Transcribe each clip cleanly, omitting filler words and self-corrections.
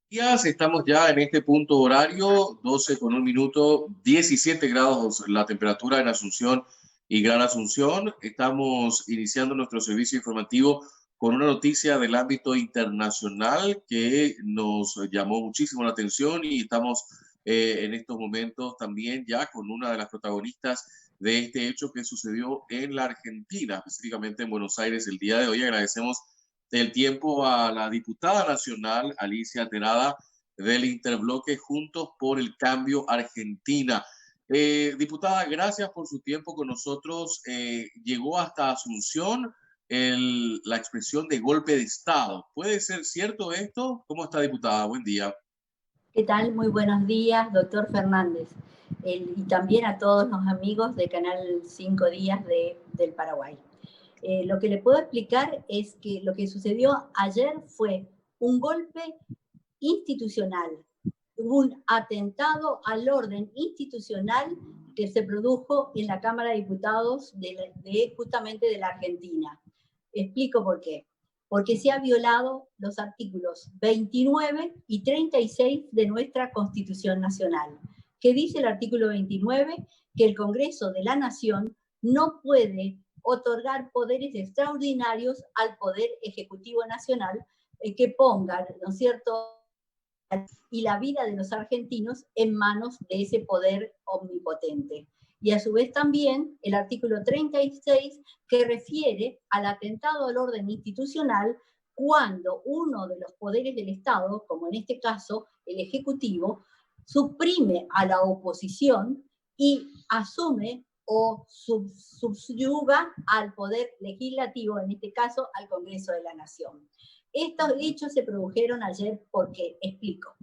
Días, estamos ya en este punto horario, 12 con un minuto, 17 grados la temperatura en Asunción y Gran Asunción. Estamos iniciando nuestro servicio informativo con una noticia del ámbito internacional que nos llamó muchísimo la atención y estamos en estos momentos también ya con una de las protagonistas de este hecho que sucedió en la Argentina, específicamente en Buenos Aires el día de hoy. Agradecemos el tiempo a la diputada nacional Alicia Terada del Interbloque Juntos por el Cambio Argentina. Diputada, gracias por su tiempo con nosotros. Llegó hasta Asunción la expresión de golpe de Estado. ¿Puede ser cierto esto? ¿Cómo está, diputada? Buen día. ¿Qué tal? Muy buenos días, doctor Fernández. Y también a todos los amigos de Canal 5 Días del Paraguay. Lo que le puedo explicar es que lo que sucedió ayer fue un golpe institucional, un atentado al orden institucional que se produjo en la Cámara de Diputados justamente de la Argentina. Explico por qué. Porque se ha violado los artículos 29 y 36 de nuestra Constitución Nacional. ¿Qué dice el artículo 29? Que el Congreso de la Nación no puede otorgar poderes extraordinarios al Poder Ejecutivo Nacional que pongan, ¿no es cierto?, y la vida de los argentinos en manos de ese poder omnipotente. Y a su vez también el artículo 36 que refiere al atentado al orden institucional cuando uno de los poderes del Estado, como en este caso el Ejecutivo, suprime a la oposición y asume o subyuga al poder legislativo, en este caso al Congreso de la Nación. Estos hechos se produjeron ayer porque, explico,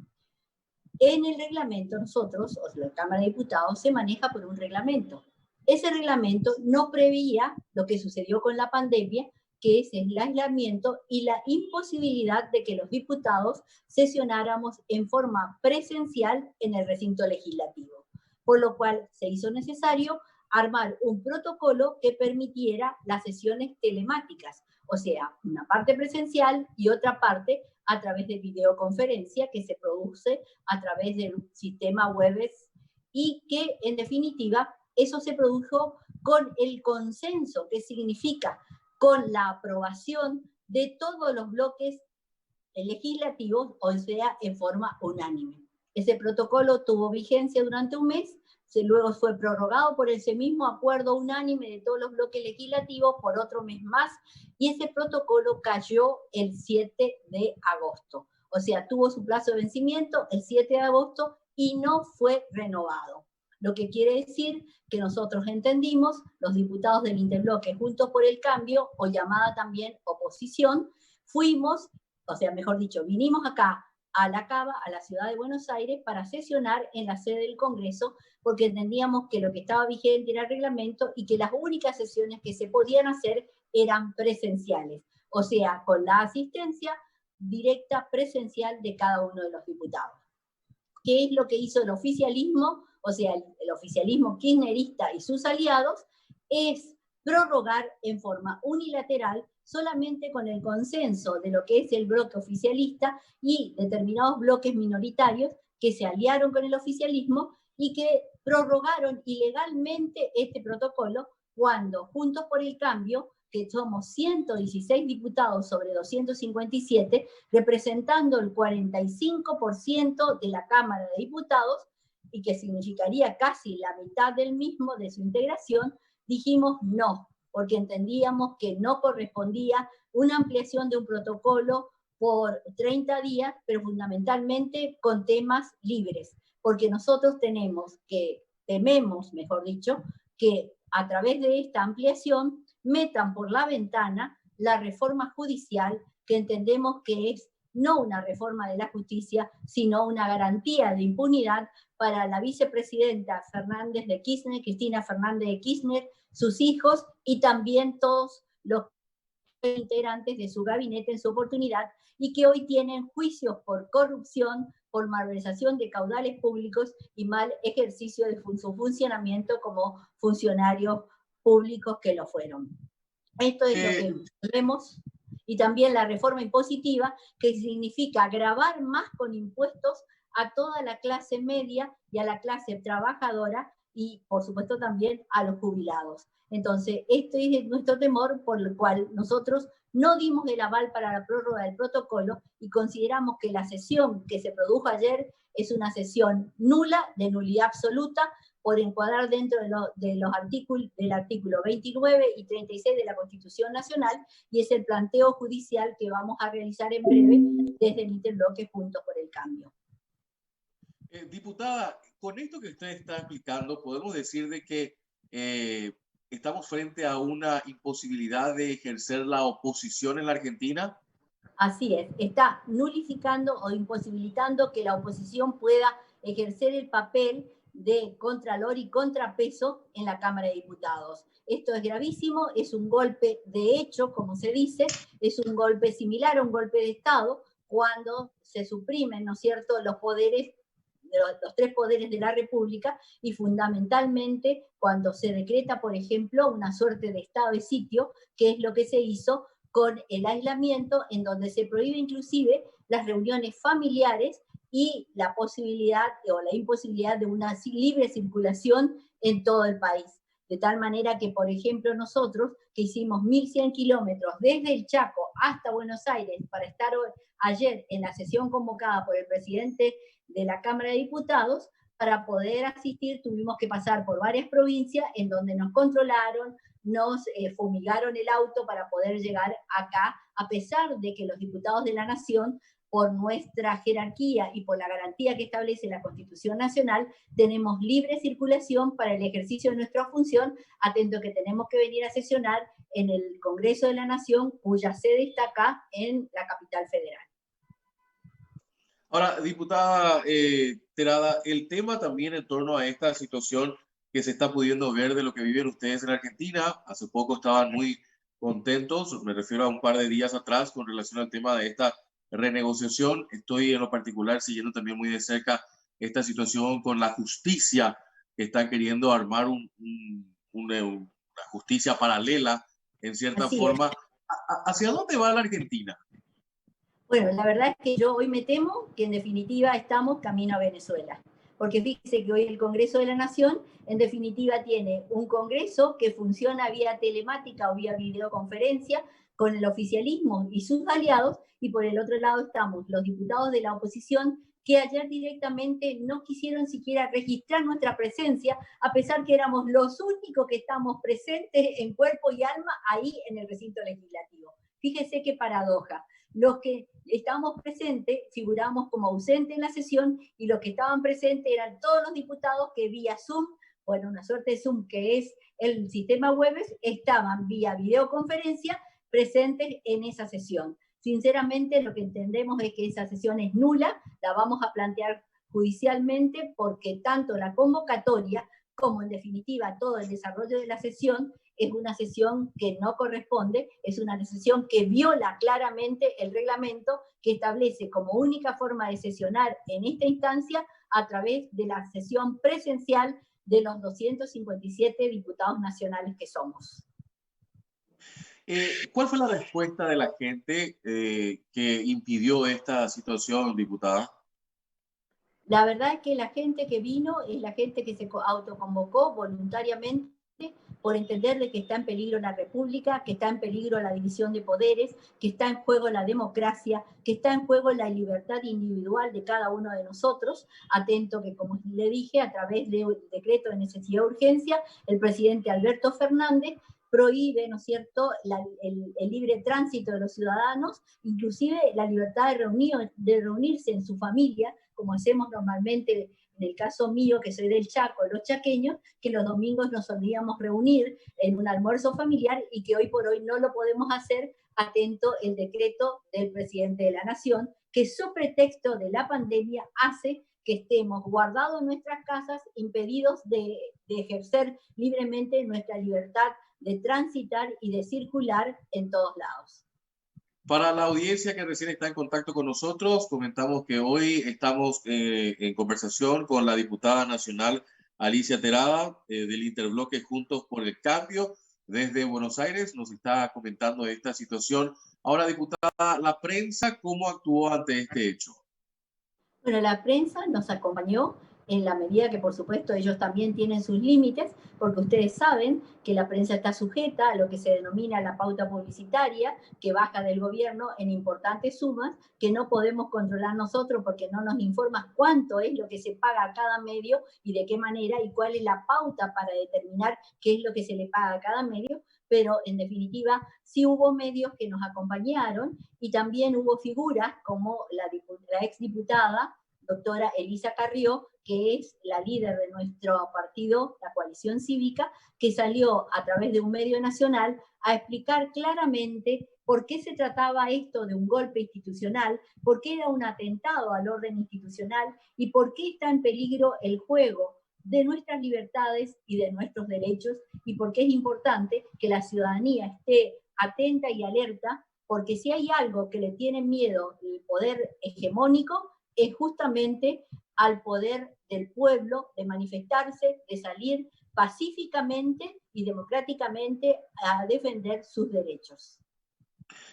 en el reglamento nosotros, o la Cámara de Diputados, se maneja por un reglamento. Ese reglamento no preveía lo que sucedió con la pandemia, que es el aislamiento y la imposibilidad de que los diputados sesionáramos en forma presencial en el recinto legislativo. Por lo cual se hizo necesario armar un protocolo que permitiera las sesiones telemáticas, o sea, una parte presencial y otra parte a través de videoconferencia que se produce a través del sistema Webex y que, en definitiva, eso se produjo con el consenso, que significa con la aprobación de todos los bloques legislativos, o sea, en forma unánime. Ese protocolo tuvo vigencia durante un mes, luego fue prorrogado por ese mismo acuerdo unánime de todos los bloques legislativos por otro mes más, y ese protocolo cayó el 7 de agosto. O sea, tuvo su plazo de vencimiento el 7 de agosto y no fue renovado. Lo que quiere decir que nosotros entendimos, los diputados del Interbloque Juntos por el Cambio, o llamada también oposición, fuimos, o sea, mejor dicho, vinimos acá a la Cava, a la ciudad de Buenos Aires, para sesionar en la sede del Congreso, porque entendíamos que lo que estaba vigente era el reglamento y que las únicas sesiones que se podían hacer eran presenciales, o sea, con la asistencia directa presencial de cada uno de los diputados. ¿Qué es lo que hizo el oficialismo? O sea, el oficialismo kirchnerista y sus aliados es prorrogar en forma unilateral solamente con el consenso de lo que es el bloque oficialista y determinados bloques minoritarios que se aliaron con el oficialismo y que prorrogaron ilegalmente este protocolo cuando Juntos por el Cambio, que somos 116 diputados sobre 257, representando el 45% de la Cámara de Diputados, y que significaría casi la mitad del mismo de su integración, dijimos no, porque entendíamos que no correspondía una ampliación de un protocolo por 30 días, pero fundamentalmente con temas libres, porque nosotros tememos, mejor dicho, que a través de esta ampliación metan por la ventana la reforma judicial, que entendemos que es no una reforma de la justicia, sino una garantía de impunidad para la vicepresidenta Fernández de Kirchner, Cristina Fernández de Kirchner, sus hijos y también todos los integrantes de su gabinete en su oportunidad y que hoy tienen juicios por corrupción, por malversación de caudales públicos y mal ejercicio de su funcionamiento como funcionarios públicos que lo fueron. Esto es lo que vemos Y también la reforma impositiva, que significa gravar más con impuestos a toda la clase media y a la clase trabajadora y, por supuesto, también a los jubilados. Entonces, este es nuestro temor, por el cual nosotros no dimos el aval para la prórroga del protocolo y consideramos que la sesión que se produjo ayer es una sesión nula, de nulidad absoluta, por encuadrar dentro de los artículos del artículo 29 y 36 de la Constitución Nacional, y es el planteo judicial que vamos a realizar en breve desde el interbloque Juntos por el Cambio. Diputada, con esto que usted está explicando, podemos decir de que estamos frente a una imposibilidad de ejercer la oposición en la Argentina. Así es, está nulificando o imposibilitando que la oposición pueda ejercer el papel de contralor y contrapeso en la Cámara de Diputados. Esto es gravísimo, es un golpe de hecho, como se dice, es un golpe similar a un golpe de Estado, cuando se suprimen, ¿no es cierto?, los poderes, los tres poderes de la República, y fundamentalmente cuando se decreta, por ejemplo, una suerte de estado de sitio, que es lo que se hizo con el aislamiento, en donde se prohíbe inclusive las reuniones familiares y la posibilidad o la imposibilidad de una libre circulación en todo el país. De tal manera que, por ejemplo, nosotros, que hicimos 1.100 kilómetros desde el Chaco hasta Buenos Aires para estar ayer en la sesión convocada por el presidente de la Cámara de Diputados, para poder asistir tuvimos que pasar por varias provincias en donde nos controlaron, nos fumigaron el auto para poder llegar acá, a pesar de que los diputados de la Nación, por nuestra jerarquía y por la garantía que establece la Constitución Nacional, tenemos libre circulación para el ejercicio de nuestra función, atento que tenemos que venir a sesionar en el Congreso de la Nación, cuya sede está acá en la capital federal. Ahora, diputada Terada, el tema también en torno a esta situación que se está pudiendo ver de lo que viven ustedes en Argentina. Hace poco estaban muy contentos, me refiero a un par de días atrás, con relación al tema de esta renegociación. Estoy en lo particular siguiendo también muy de cerca esta situación con la justicia, que está queriendo armar una justicia paralela, en cierta Así forma. es. ¿Hacia dónde va la Argentina? Bueno, la verdad es que yo hoy me temo que en definitiva estamos camino a Venezuela. Porque fíjese que hoy el Congreso de la Nación, en definitiva, tiene un Congreso que funciona vía telemática o vía videoconferencia con el oficialismo y sus aliados, y por el otro lado estamos los diputados de la oposición que ayer directamente no quisieron siquiera registrar nuestra presencia, a pesar que éramos los únicos que estamos presentes en cuerpo y alma ahí en el recinto legislativo. Fíjese qué paradoja. Los que estábamos presentes figuramos como ausentes en la sesión, y los que estaban presentes eran todos los diputados que vía Zoom, bueno, una suerte de Zoom que es el sistema Webex, estaban vía videoconferencia presentes en esa sesión. Sinceramente, lo que entendemos es que esa sesión es nula, la vamos a plantear judicialmente, porque tanto la convocatoria como en definitiva todo el desarrollo de la sesión es una sesión que no corresponde, es una sesión que viola claramente el reglamento, que establece como única forma de sesionar en esta instancia a través de la sesión presencial de los 257 diputados nacionales que somos. ¿Cuál fue la respuesta de la gente que impidió esta situación, diputada? La verdad es que la gente que vino es la gente que se autoconvocó voluntariamente por entender de que está en peligro la República, que está en peligro la división de poderes, que está en juego la democracia, que está en juego la libertad individual de cada uno de nosotros. Atento que, como le dije, a través del decreto de necesidad de urgencia, el presidente Alberto Fernández prohíbe, ¿no es cierto?, el libre tránsito de los ciudadanos, inclusive la libertad de reunirse en su familia, como hacemos normalmente. En el caso mío, que soy del Chaco, los chaqueños, que los domingos nos solíamos reunir en un almuerzo familiar, y que hoy por hoy no lo podemos hacer, atento el decreto del presidente de la Nación, que su pretexto de la pandemia hace que estemos guardados en nuestras casas, impedidos de ejercer libremente nuestra libertad de transitar y de circular en todos lados. Para la audiencia que recién está en contacto con nosotros, comentamos que hoy estamos en conversación con la diputada nacional Alicia Terada, del interbloque Juntos por el Cambio. Desde Buenos Aires nos está comentando esta situación Ahora, diputada, la prensa, ¿cómo actuó ante este hecho? Bueno, la prensa nos acompañó en la medida que, por supuesto, ellos también tienen sus límites, porque ustedes saben que la prensa está sujeta a lo que se denomina la pauta publicitaria, que baja del gobierno en importantes sumas, que no podemos controlar nosotros porque no nos informa cuánto es lo que se paga a cada medio y de qué manera y cuál es la pauta para determinar qué es lo que se le paga a cada medio, pero en definitiva sí hubo medios que nos acompañaron y también hubo figuras como la exdiputada doctora Elisa Carrió, que es la líder de nuestro partido, la Coalición Cívica, que salió a través de un medio nacional a explicar claramente por qué se trataba esto de un golpe institucional, por qué era un atentado al orden institucional y por qué está en peligro el juego de nuestras libertades y de nuestros derechos y por qué es importante que la ciudadanía esté atenta y alerta, porque si hay algo que le tiene miedo el poder hegemónico, es justamente al poder del pueblo de manifestarse, de salir pacíficamente y democráticamente a defender sus derechos.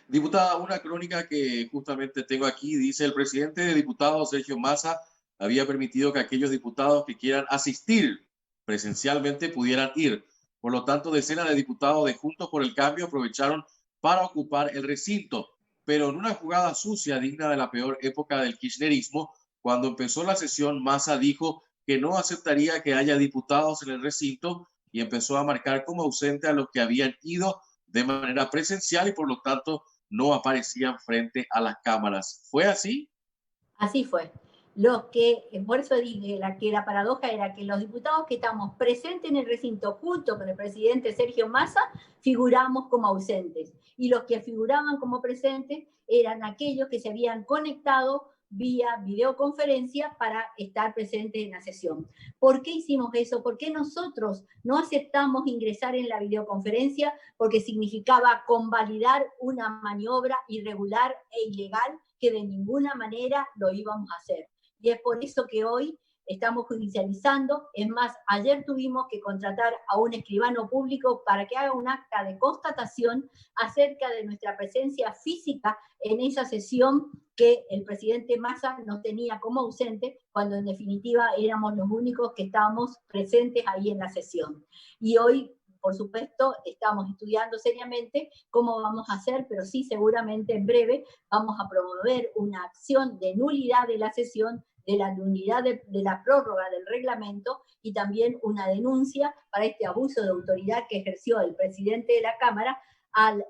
Diputada, una crónica que justamente tengo aquí dice: el presidente de diputados, Sergio Massa, había permitido que aquellos diputados que quieran asistir presencialmente pudieran ir. Por lo tanto, decenas de diputados de Juntos por el Cambio aprovecharon para ocupar el recinto, pero en una jugada sucia digna de la peor época del kirchnerismo, cuando empezó la sesión, Massa dijo que no aceptaría que haya diputados en el recinto y empezó a marcar como ausente a los que habían ido de manera presencial y por lo tanto no aparecían frente a las cámaras. ¿Fue así? Así fue. Lo que, por eso dije que la paradoja era que los diputados que estamos presentes en el recinto junto con el presidente Sergio Massa figuramos como ausentes. Y los que figuraban como presentes eran aquellos que se habían conectado vía videoconferencia para estar presentes en la sesión. ¿Por qué hicimos eso? ¿Por qué nosotros no aceptamos ingresar en la videoconferencia? Porque significaba convalidar una maniobra irregular e ilegal que de ninguna manera lo íbamos a hacer. Y es por eso que hoy estamos judicializando. Es más, ayer tuvimos que contratar a un escribano público para que haga un acta de constatación acerca de nuestra presencia física en esa sesión que el presidente Massa nos tenía como ausente, cuando en definitiva éramos los únicos que estábamos presentes ahí en la sesión. Y hoy, por supuesto, estamos estudiando seriamente cómo vamos a hacer, pero sí, seguramente en breve vamos a promover una acción de nulidad de la sesión, de la nulidad de la prórroga del reglamento y también una denuncia para este abuso de autoridad que ejerció el presidente de la Cámara al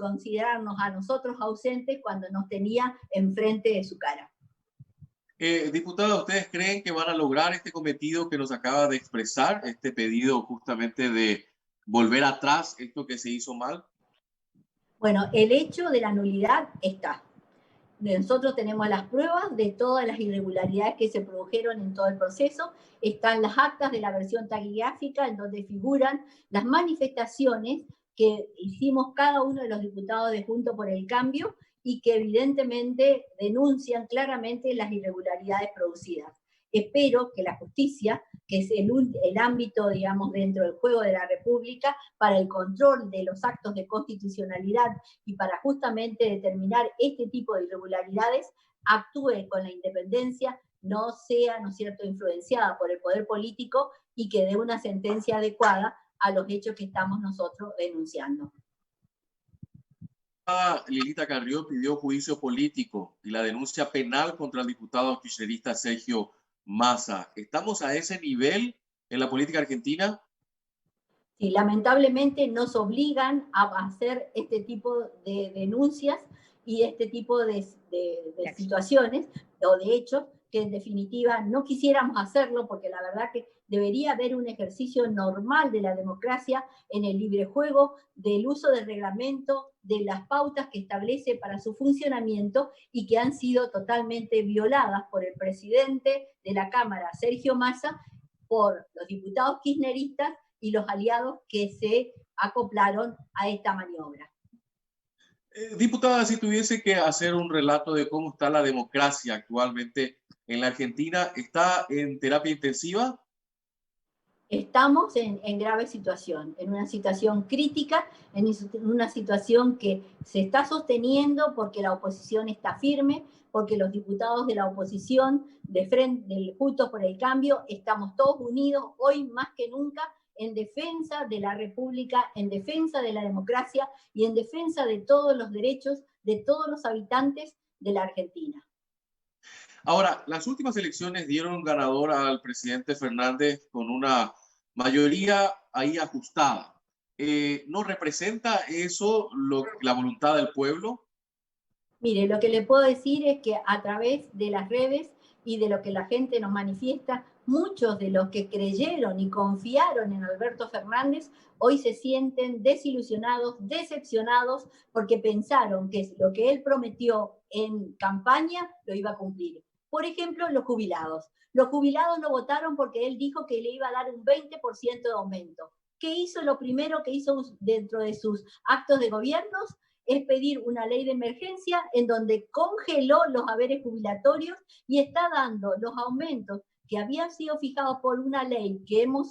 considerarnos a nosotros ausentes cuando nos tenía enfrente de su cara. Diputado, ¿ustedes creen que van a lograr este cometido que nos acaba de expresar, este pedido justamente de volver atrás, esto que se hizo mal? Bueno, el hecho de la nulidad está. Nosotros tenemos las pruebas de todas las irregularidades que se produjeron en todo el proceso. Están las actas de la versión taquigráfica en donde figuran las manifestaciones que hicimos cada uno de los diputados de Juntos por el Cambio y que evidentemente denuncian claramente las irregularidades producidas. Espero que la justicia, que es el ámbito, digamos, dentro del juego de la República, para el control de los actos de constitucionalidad y para justamente determinar este tipo de irregularidades, actúe con la independencia, no sea, ¿no es cierto?, influenciada por el poder político y que dé una sentencia adecuada a los hechos que estamos nosotros denunciando. Lilita Carrió pidió juicio político y la denuncia penal contra el diputado kirchnerista Sergio Massa. ¿Estamos a ese nivel en la política argentina? Sí, lamentablemente nos obligan a hacer este tipo de denuncias y este tipo de situaciones o de hechos que en definitiva no quisiéramos hacerlo porque la verdad que debería haber un ejercicio normal de la democracia en el libre juego, del uso del reglamento, de las pautas que establece para su funcionamiento y que han sido totalmente violadas por el presidente de la Cámara, Sergio Massa, por los diputados kirchneristas y los aliados que se acoplaron a esta maniobra. Diputada, si tuviese que hacer un relato de cómo está la democracia actualmente en la Argentina, ¿está en terapia intensiva? estamos en grave situación, en una situación crítica, en una situación que se está sosteniendo porque la oposición está firme, porque los diputados de la oposición de frente del Juntos por el Cambio estamos todos unidos hoy más que nunca en defensa de la República, en defensa de la democracia y en defensa de todos los derechos de todos los habitantes de la Argentina. Ahora, las últimas elecciones dieron ganador al presidente Fernández con una mayoría ahí ajustada. ¿No representa eso la voluntad del pueblo? Mire, lo que le puedo decir es que a través de las redes y de lo que la gente nos manifiesta, muchos de los que creyeron y confiaron en Alberto Fernández hoy se sienten desilusionados, decepcionados, porque pensaron que lo que él prometió en campaña lo iba a cumplir. Por ejemplo, los jubilados. Los jubilados lo votaron porque él dijo que le iba a dar un 20% de aumento. ¿Qué hizo? Lo primero que hizo dentro de sus actos de gobiernos es pedir una ley de emergencia en donde congeló los haberes jubilatorios y está dando los aumentos que habían sido fijados por una ley que hemos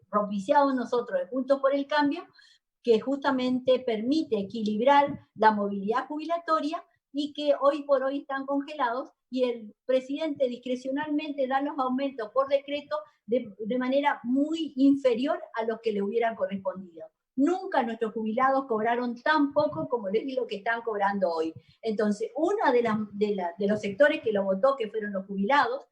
propiciado nosotros de Juntos por el Cambio, que justamente permite equilibrar la movilidad jubilatoria y que hoy por hoy están congelados y el presidente discrecionalmente da los aumentos por decreto de manera muy inferior a los que le hubieran correspondido. Nunca nuestros jubilados cobraron tan poco como es lo que están cobrando hoy. Entonces, uno de los sectores que lo votó, que fueron los jubilados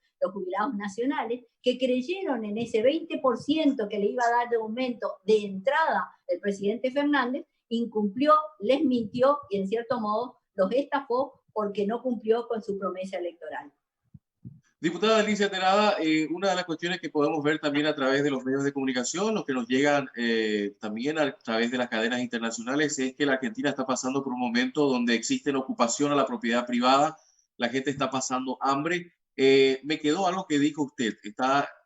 nacionales, que creyeron en ese 20% que le iba a dar de aumento de entrada el presidente Fernández, incumplió, les mintió y en cierto modo los estafó porque no cumplió con su promesa electoral. Diputada Alicia Terada, una de las cuestiones que podemos ver también a través de los medios de comunicación, los que nos llegan también a través de las cadenas internacionales, es que la Argentina está pasando por un momento donde existe ocupación a la propiedad privada, la gente está pasando hambre. Me quedó algo que dijo usted,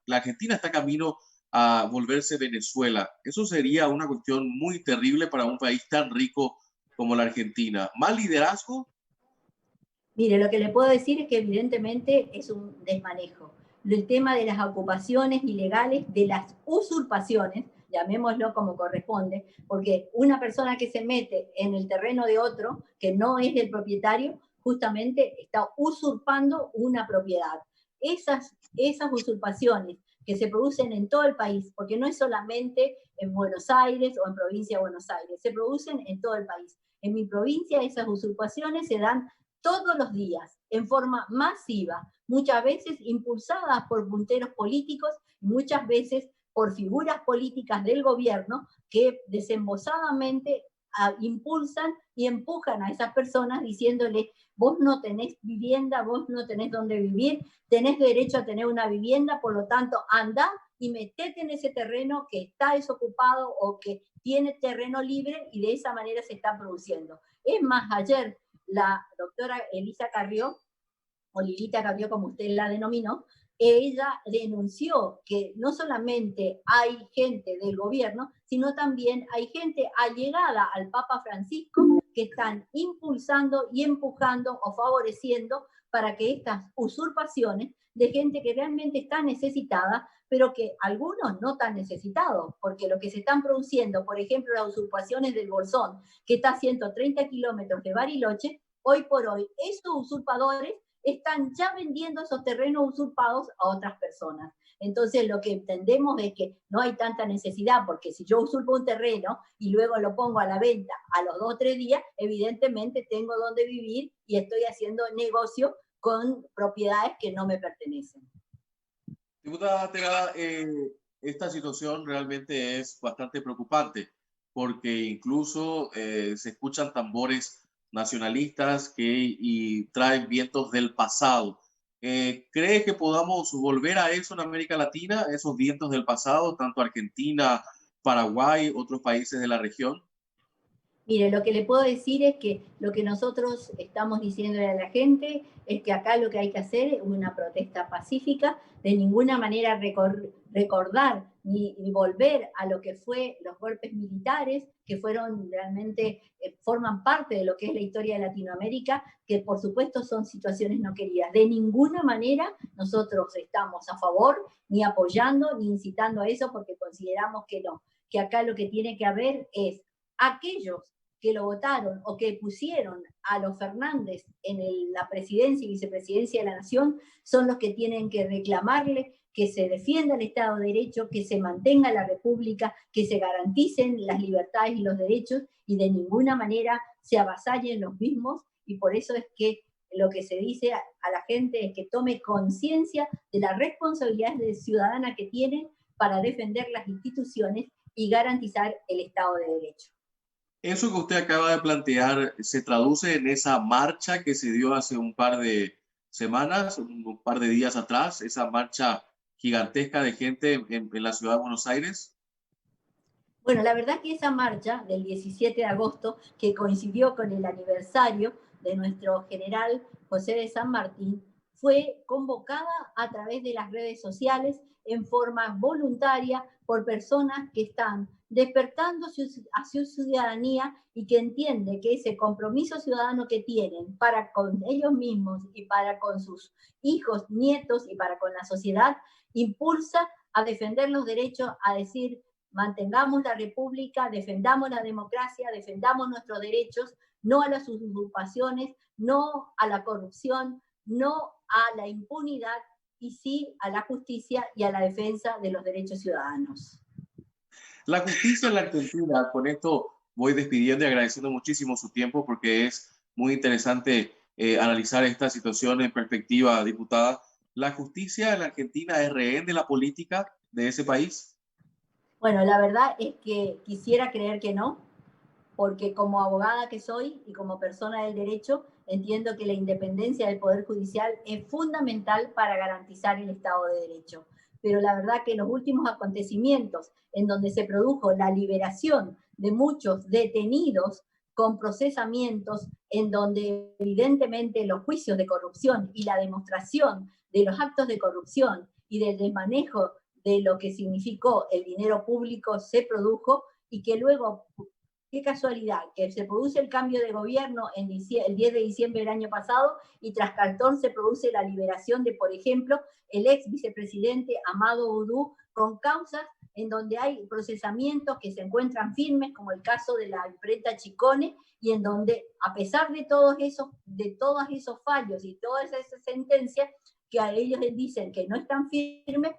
la Argentina está camino a volverse Venezuela. Eso sería una cuestión muy terrible para un país tan rico como la Argentina. ¿Mal liderazgo? Mire, lo que le puedo decir es que evidentemente es un desmanejo. El tema de las ocupaciones ilegales, de las usurpaciones, llamémoslo como corresponde, porque una persona que se mete en el terreno de otro, que no es del propietario, justamente está usurpando una propiedad. Esas usurpaciones que se producen en todo el país, porque no es solamente en Buenos Aires o en provincia de Buenos Aires, se producen en todo el país. En mi provincia esas usurpaciones se dan todos los días, en forma masiva, muchas veces impulsadas por punteros políticos, muchas veces por figuras políticas del gobierno que desembosadamente impulsan y empujan a esas personas diciéndole, vos no tenés vivienda, vos no tenés dónde vivir, tenés derecho a tener una vivienda, por lo tanto, andá y metete en ese terreno que está desocupado o que tiene terreno libre y de esa manera se está produciendo. Es más, ayer la doctora Elisa Carrió, o Lilita Carrió como usted la denominó, ella denunció que no solamente hay gente del gobierno, sino también hay gente allegada al Papa Francisco que están impulsando y empujando o favoreciendo para que estas usurpaciones de gente que realmente está necesitada, pero que algunos no están necesitados, porque lo que se están produciendo, por ejemplo, las usurpaciones del Bolsón, que está a 130 kilómetros de Bariloche, hoy por hoy, esos usurpadores están ya vendiendo esos terrenos usurpados a otras personas. Entonces lo que entendemos es que no hay tanta necesidad, porque si yo usurpo un terreno y luego lo pongo a la venta a los 2 o 3 días, evidentemente tengo donde vivir y estoy haciendo negocio con propiedades que no me pertenecen. Diputada Terada, esta situación realmente es bastante preocupante porque incluso se escuchan tambores nacionalistas y traen vientos del pasado. ¿Cree que podamos volver a eso en América Latina, esos vientos del pasado, tanto Argentina, Paraguay, otros países de la región? Mire, lo que le puedo decir es que lo que nosotros estamos diciéndole a la gente es que acá lo que hay que hacer es una protesta pacífica, de ninguna manera recordar ni volver a lo que fue los golpes militares, que fueron realmente, forman parte de lo que es la historia de Latinoamérica, que por supuesto son situaciones no queridas. De ninguna manera nosotros estamos a favor, ni apoyando, ni incitando a eso, porque consideramos que no, que acá lo que tiene que haber es aquellos que lo votaron o que pusieron a los Fernández en la presidencia y vicepresidencia de la Nación son los que tienen que reclamarle que se defienda el Estado de Derecho, que se mantenga la República, que se garanticen las libertades y los derechos y de ninguna manera se avasallen los mismos, y por eso es que lo que se dice a la gente es que tome conciencia de la responsabilidad ciudadana que tienen para defender las instituciones y garantizar el Estado de Derecho. Eso que usted acaba de plantear se traduce en esa marcha que se dio hace un par de semanas, un par de días atrás, esa marcha gigantesca de gente en la ciudad de Buenos Aires. Bueno, la verdad que esa marcha del 17 de agosto, que coincidió con el aniversario de nuestro general José de San Martín, fue convocada a través de las redes sociales en forma voluntaria por personas que están despertando a su ciudadanía y que entiende que ese compromiso ciudadano que tienen para con ellos mismos y para con sus hijos, nietos y para con la sociedad, impulsa a defender los derechos, a decir: mantengamos la república, defendamos la democracia, defendamos nuestros derechos, no a las usurpaciones, no a la corrupción, no a la impunidad, y sí a la justicia y a la defensa de los derechos ciudadanos. La justicia en la Argentina, con esto voy despidiendo y agradeciendo muchísimo su tiempo porque es muy interesante analizar esta situación en perspectiva, diputada. ¿La justicia en la Argentina es rehén de la política de ese país? Bueno, la verdad es que quisiera creer que no, porque como abogada que soy y como persona del derecho, entiendo que la independencia del Poder Judicial es fundamental para garantizar el Estado de Derecho. Pero la verdad que los últimos acontecimientos en donde se produjo la liberación de muchos detenidos con procesamientos, en donde evidentemente los juicios de corrupción y la demostración de los actos de corrupción y del desmanejo de lo que significó el dinero público se produjo, y que luego, qué casualidad, que se produce el cambio de gobierno el 10 de diciembre del año pasado y tras 14 se produce la liberación de, por ejemplo, el ex vicepresidente Amado Boudou, con causas en donde hay procesamientos que se encuentran firmes, como el caso de la imprenta Chicone, y en donde, a pesar de todos esos fallos y todas esas sentencias que a ellos les dicen que no están firmes,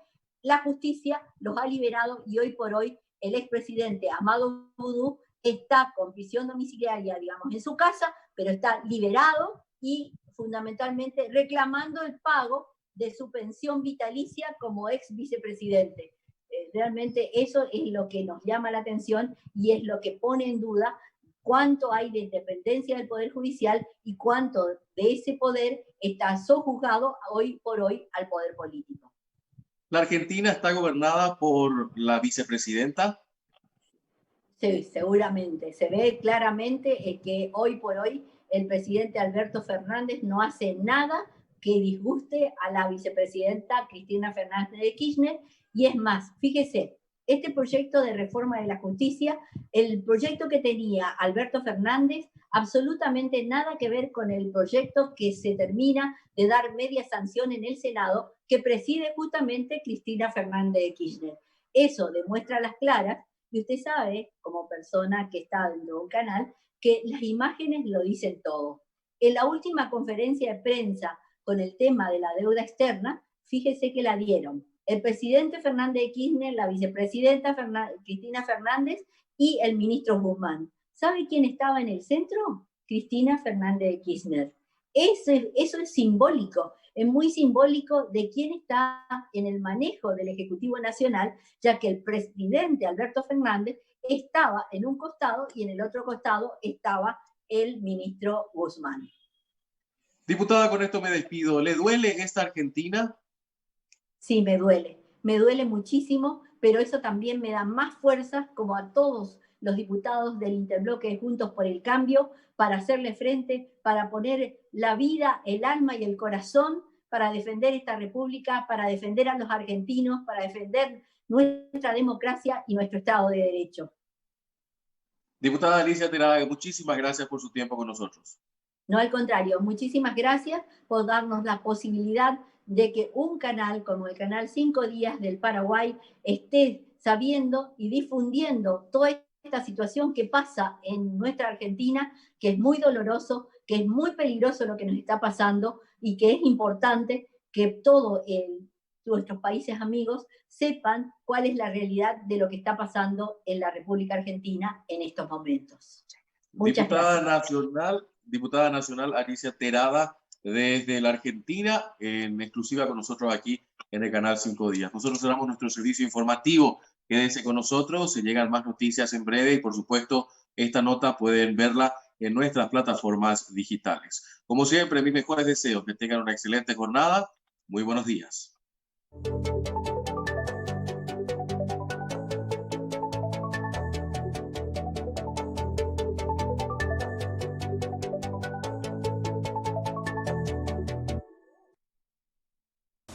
la justicia los ha liberado, y hoy por hoy el expresidente Amado Boudou está con prisión domiciliaria, digamos, en su casa, pero está liberado y fundamentalmente reclamando el pago de su pensión vitalicia como ex vicepresidente. Realmente eso es lo que nos llama la atención y es lo que pone en duda cuánto hay de independencia del Poder Judicial y cuánto de ese poder está sojuzgado hoy por hoy al poder político. ¿La Argentina está gobernada por la vicepresidenta? Sí, seguramente. Se ve claramente que hoy por hoy el presidente Alberto Fernández no hace nada que disguste a la vicepresidenta Cristina Fernández de Kirchner. Y es más, fíjese, este proyecto de reforma de la justicia, el proyecto que tenía Alberto Fernández, absolutamente nada que ver con el proyecto que se termina de dar media sanción en el Senado, que preside justamente Cristina Fernández de Kirchner. Eso demuestra a las claras, y usted sabe, como persona que está dentro de un canal, que las imágenes lo dicen todo. En la última conferencia de prensa con el tema de la deuda externa, fíjese que la dieron el presidente Fernández de Kirchner, la vicepresidenta Cristina Fernández y el ministro Guzmán. ¿Sabe quién estaba en el centro? Cristina Fernández de Kirchner. Eso es simbólico, es muy simbólico de quién está en el manejo del Ejecutivo Nacional, ya que el presidente Alberto Fernández estaba en un costado y en el otro costado estaba el ministro Guzmán. Diputada, con esto me despido. ¿Le duele esta Argentina? Sí, me duele muchísimo, pero eso también me da más fuerza, como a todos los diputados del Interbloque Juntos por el Cambio para hacerle frente, para poner la vida, el alma y el corazón para defender esta república, para defender a los argentinos, para defender nuestra democracia y nuestro Estado de Derecho. Diputada Alicia Terada, muchísimas gracias por su tiempo con nosotros. No, al contrario, muchísimas gracias por darnos la posibilidad de que un canal como el Canal 5 Días del Paraguay esté sabiendo y difundiendo toda esta situación que pasa en nuestra Argentina, que es muy doloroso, que es muy peligroso lo que nos está pasando y que es importante que todos nuestros países amigos sepan cuál es la realidad de lo que está pasando en la República Argentina en estos momentos. Muchas gracias. Diputada nacional Alicia Terada, desde la Argentina, en exclusiva con nosotros aquí en el Canal 5 Días. Nosotros cerramos nuestro servicio informativo. Quédense con nosotros, se llegan más noticias en breve y, por supuesto, esta nota pueden verla en nuestras plataformas digitales. Como siempre, mis mejores deseos, que tengan una excelente jornada. Muy buenos días.